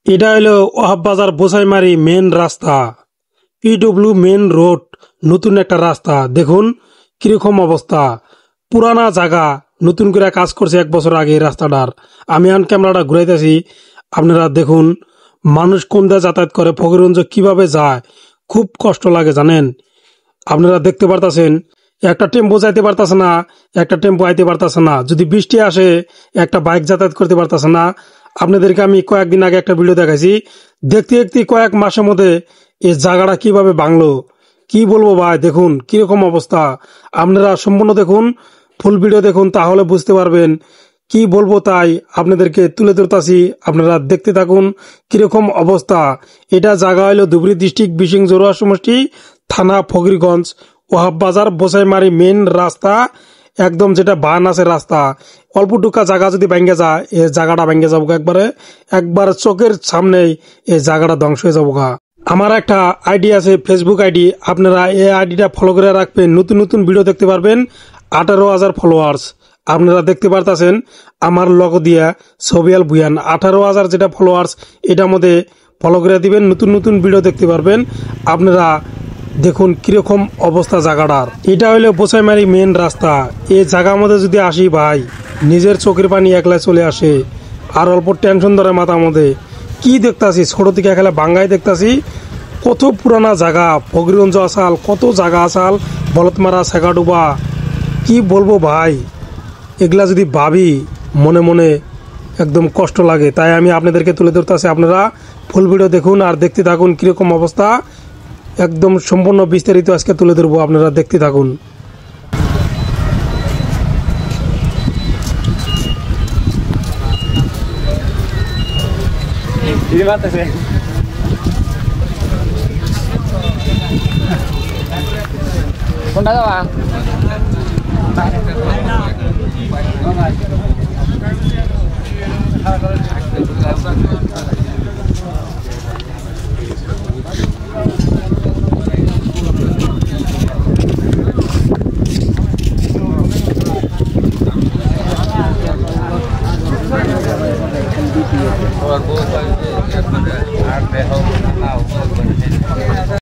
এটা হলো ওহাববাজার বোসাইমারি মেন রাস্তা, পিডব্লিউ মেন রোড, নতুন একটা রাস্তা। দেখুন কিরকম অবস্থা, পুরানা জায়গা, নতুন করে কাজ করছে 1 বছর আগে এই রাস্তাটার। আমি এখন ক্যামেরাটা ঘুরাইতেছি, আপনারা দেখুন মানুষ কোন দিয়ে যাতায়াত করে, ফকিরগঞ্জ কিভাবে যায়, খুব কষ্ট লাগে জানেন। আপনারা দেখতে পারতাছেন একটা টেম্পো যাইতে পারতাছে না, একটা টেম্পো আইতে পারতাছে না। যদি বৃষ্টি আসে একটা বাইক যাতায়াত করতে পারতাছে না। আপনাদেরকে আমি কয়েকদিন আগে একটা ভিডিও দেখাইছি, দেখতে দেখতে কয়েক মাসের মধ্যে এই জায়গাটা কিভাবে ভাঙলো, কি বলবো ভাই। দেখুন কিরকম অবস্থা, আপনারা সম্পূর্ণ দেখুন, ফুল ভিডিও দেখুন, তাহলে বুঝতে পারবেন কি বলবো। তাই আপনাদেরকে তুলে ধরতাছি, আপনারা দেখতে থাকুন কিরকম অবস্থা। এটা জায়গা হলো ধুবড়ী ডিস্ট্রিক্ট বিশিং জরুয়া সমষ্টি, থানা ফকিরগঞ্জ, ওহাববাজার বোসাইমারি মেন রাস্তা, একদম যেটা বান আছে রাস্তা। অল্প টুকা জায়গা যদি ভেঙে যায়, এই জায়গাটা ভেঙে যাবো একবার চোখের সামনেই এই জায়গাটা ধ্বংস হয়ে যাবো। আমার একটা আইডি আছে, ফেসবুক আইডি, আপনারা এই আইডিটা ফলো করে রাখবেন, নতুন নতুন ভিডিও দেখতে পারবেন। 18,000 ফলোয়ার্স আপনারা দেখতে পারতেছেন, আমার লগ দিয়া সবিয়াল বুয়ান 18,000 যেটা ফলোয়ার্স, এটার মধ্যে ফলো করে দিবেন, নতুন নতুন ভিডিও দেখতে পারবেন। আপনারা দেখুন কিরকম অবস্থা জায়গাটার। এটা হইলো বোসাইমারি মেন রাস্তা। এই জায়গার মধ্যে যদি আসি ভাই, নিজের চোখের পানি একলাই চলে আসে, আর অল্প টেনশন ধরে মাথার মধ্যে। কি দেখতাছি, ছোট থেকে খেলা বাঙ্গাই দেখতাছি, কত পুরানা জায়গা, ফকিরগঞ্জ আসাল, কত জায়গা আসাল, বলতমারা, সেকাডুবা, কি বলবো ভাই। এগুলা যদি ভাবি মনে মনে একদম কষ্ট লাগে। তাই আমি আপনাদেরকে তুলে ধরতেছি, আপনারা ফুল ভিডিও দেখুন আর দেখতে থাকুন কিরকম অবস্থা, একদম সম্পূর্ণ বিস্তারিত আজকে তুলে ধরবো, আপনারা দেখতে থাকুন। কোনটা যাবা? और वो